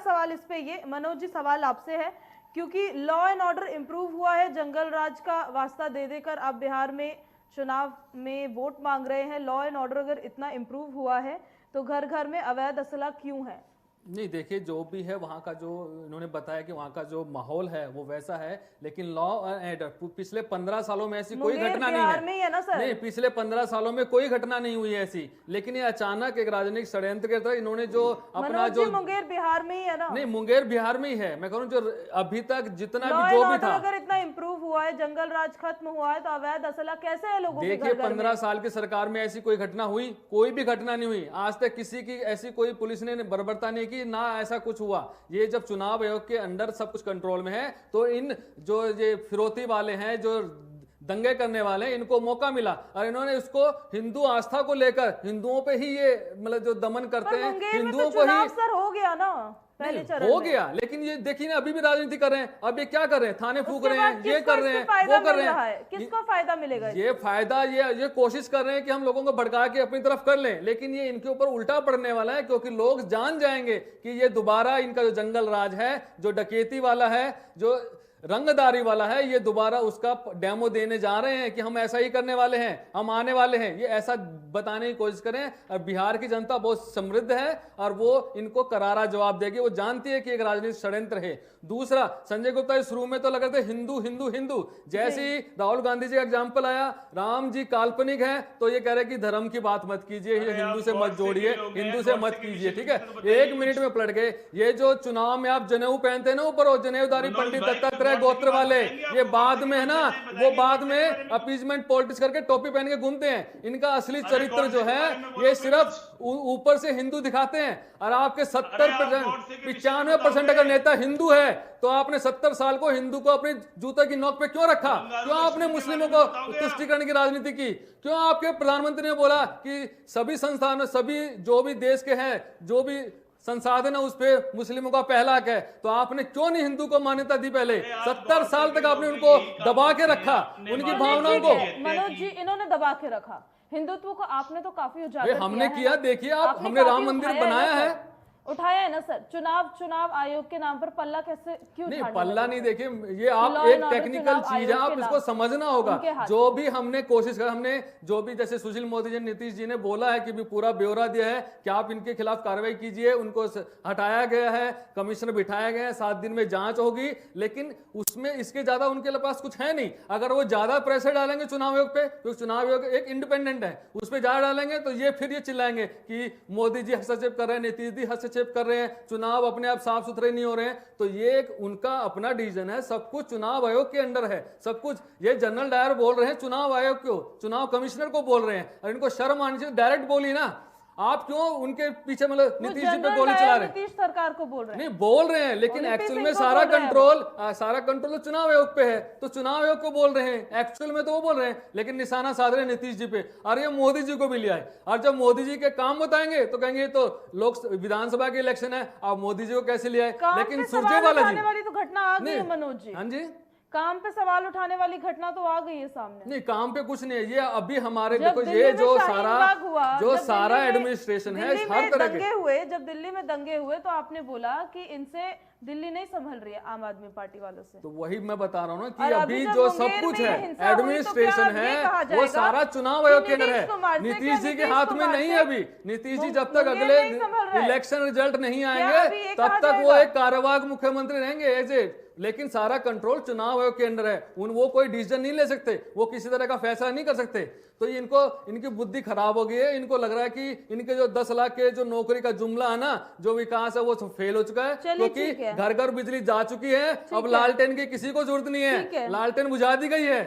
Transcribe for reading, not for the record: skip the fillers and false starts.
सवाल इस पे ये, मनोज जी सवाल आपसे है, क्योंकि लॉ एंड ऑर्डर इंप्रूव हुआ है, जंगल राज का वास्ता दे देकर आप बिहार में चुनाव में वोट मांग रहे हैं। लॉ एंड ऑर्डर अगर इतना इंप्रूव हुआ है तो घर घर में अवैध असला क्यों है? नहीं देखिए, जो भी है वहाँ का, जो इन्होंने बताया कि वहाँ का जो माहौल है वो वैसा है, लेकिन लॉ एंड पिछले 15 सालों में ऐसी कोई घटना नहीं है। में ही है ना सर? नहीं, पिछले 15 सालों में कोई घटना नहीं हुई ऐसी, लेकिन ये अचानक एक राजनीतिक षड्यंत्र के तहत इन्होंने जो अपना जो, मुंगेर बिहार में ही है ना? नहीं, मुंगेर बिहार में ही है। मैं कहूँ जो अभी तक जितना लॉ भी जो एंड भी था, अगर इतना इंप्रूव हुआ है, जंगल राज खत्म हुआ है, तो अवैध असला कैसे है लोगों के देखिए घर घर 15 में? साल की सरकार में ऐसी कोई घटना हुई? कोई भी घटना नहीं हुई आज तक, किसी की ऐसी कोई पुलिस ने बर्बरता नहीं की, ना ऐसा कुछ हुआ। ये जब चुनाव आयोग के अंडर सब कुछ कंट्रोल में है, तो इन जो ये फिरौती वाले हैं, जो दंगे करने वाले हैं, इनको मौका मिला और इन्होंने उसको हिंदू आस्था को लेकर हिंदुओं पे ही ये मतलब जो दमन करते हैं, हिंदुओं को ही सर हो गया ना पहले चरण हो में। गया, लेकिन ये देखिए ना अभी भी राजनीति कर रहे हैं। अब ये क्या कर रहे हैं? थाने फूक रहे हैं, ये किसको कर रहे हैं, इससे फायदा वो कर मिल रहे रहा हैं। है? किसको फायदा मिलेगा? ये फायदा ये कोशिश कर रहे हैं कि हम लोगों को भड़का के अपनी तरफ कर लें, लेकिन ये इनके ऊपर उल्टा पड़ने वाला है, क्योंकि लोग जान जाएंगे कि ये दोबारा इनका जो जंगल राज है, जो डकैती वाला है, जो रंगदारी वाला है, ये दोबारा उसका डेमो देने जा रहे हैं कि हम ऐसा ही करने वाले हैं, हम आने वाले हैं। ये ऐसा बताने की कोशिश करें। और बिहार की जनता बहुत समृद्ध है और वो इनको करारा जवाब देगी। वो जानती है कि एक राजनीतिक षड्यंत्र है। दूसरा, संजय गुप्ता शुरू में तो लग रहे थे हिंदू हिंदू हिंदू, जैसे ही राहुल गांधी जी का एग्जाम्पल आया, राम जी काल्पनिक है, तो ये कह रहे कि धर्म की बात मत कीजिए, ये हिंदू से मत जोड़िए, हिंदू से मत कीजिए। ठीक है, 1 मिनट में पलट गए। ये जो चुनाव में आप जनेऊ पहनते हैं ना ऊपर, वो जनेऊदारी पंडित दत्तात्रेय गोत्र वाले, ये बाद में है ना, वो बाद में अपीजमेंट पॉलिटिक्स करके टोपी पहन के घूमते हैं। इनका असली चरित्र जो है, ये सिर्फ ऊपर से हिंदू दिखाते हैं। और आपके 70% 95% अगर नेता हिंदू है, तो आपने 70 साल को हिंदू को अपने जूते की नोक पे क्यों रखा? क्यों आपने मुस्लिमों को तुष्टीकरण की राजनीति की? क्यों आपके प्रधानमंत्री ने बोला कि सभी संस्थान, सभी जो भी देश के हैं, जो भी संसाधन है, उस पे मुस्लिमों का पहला हक है? तो आपने क्यों नहीं हिंदू को मान्यता दी? पहले 70 साल तक आपने उनको दबा के रखा, उनकी भावनाओं को। मनोज जी, इन्होंने दबा के रखा हिंदुत्व को, आपने तो काफी उजागर हमने किया। देखिए आप, हमने राम मंदिर बनाया है, उठाया है ना सर। चुनाव आयोग के नाम पर पल्ला कैसे क्यों? नहीं, पल्ला नहीं। देखिए, ये आप एक टेक्निकल चीज है, आप इसको समझना होगा। जो भी हमने कोशिश कर, हमने जो भी, जैसे सुशील मोदी जी, नीतीश जी ने बोला है कि भी पूरा ब्यौरा दिया है कि आप इनके खिलाफ कार्रवाई कीजिए, उनको हटाया गया है, कमिश्नर बिठाया गया है, 7 दिन में जांच होगी, लेकिन उसमें इसके ज्यादा उनके पास कुछ है नहीं। अगर वो ज्यादा प्रेशर डालेंगे चुनाव आयोग पे, तो चुनाव आयोग एक इंडिपेंडेंट है, उस पर ज्यादा डालेंगे तो ये फिर ये चिल्लाएंगे कि मोदी जी हस्तक्षेप कर रहे हैं, नीतीश जी हस्तक्षेप कर रहे हैं, चुनाव अपने आप साफ सुथरे नहीं हो रहे हैं। तो ये एक उनका अपना डिसीजन है, सब कुछ चुनाव आयोग के अंडर है, सब कुछ। ये जनरल डायर बोल रहे हैं चुनाव आयोग को, चुनाव कमिश्नर को बोल रहे हैं, और इनको शर्म आनी चाहिए। डायरेक्ट बोली ना, आप क्यों उनके पीछे मतलब नीतीश जी पे गोली चला रहे हैं? नीतीश सरकार को बोल रहे हैं। नहीं, बोल रहे हैं, लेकिन एक्चुअल में सारा कंट्रोल तो चुनाव आयोग पे है, तो चुनाव आयोग को बोल रहे हैं। एक्चुअल में तो वो बोल रहे हैं, लेकिन निशाना साध रहे हैं नीतीश जी पे। और ये मोदी जी को भी लिया है। और जब मोदी जी के काम बताएंगे तो कहेंगे तो लोक विधानसभा के इलेक्शन है, आप मोदी जी को कैसे लिया है? लेकिन सुरजेवाला जी वाली तो घटना आ गई है मनोज जी। हाँ जी, काम पे सवाल उठाने वाली घटना तो आ गई है सामने। नहीं, काम पे कुछ नहीं है। ये अभी हमारे देखो, ये जो सारा एडमिनिस्ट्रेशन है, हर तरह के, जब दिल्ली में दंगे हुए तो आपने बोला कि इनसे दिल्ली नहीं संभल रही है आम आदमी पार्टी वालों से। तो वही मैं बता रहा हूँ ना कि अभी जो सब कुछ है, एडमिनिस्ट्रेशन है, वो सारा चुनाव आयोग के अंदर है, नीतीश जी के हाथ में नहीं है। अभी नीतीश जी जब तक अगले इलेक्शन रिजल्ट नहीं आएंगे, तब तक वो एक कार्यवाहक मुख्यमंत्री रहेंगे एज ए, लेकिन सारा कंट्रोल चुनाव आयोग के अंडर है। वो कोई डिसीजन नहीं ले सकते, वो किसी तरह का फैसला नहीं कर सकते। तो इनकी बुद्धि खराब हो गई है। इनको लग रहा है कि इनके जो 10 लाख के जो नौकरी का जुमला है ना, जो विकास है, वो फेल हो चुका है, क्योंकि घर घर बिजली जा चुकी है। अब लालटेन की किसी को जरूरत नहीं है, लालटेन बुझा दी गई है।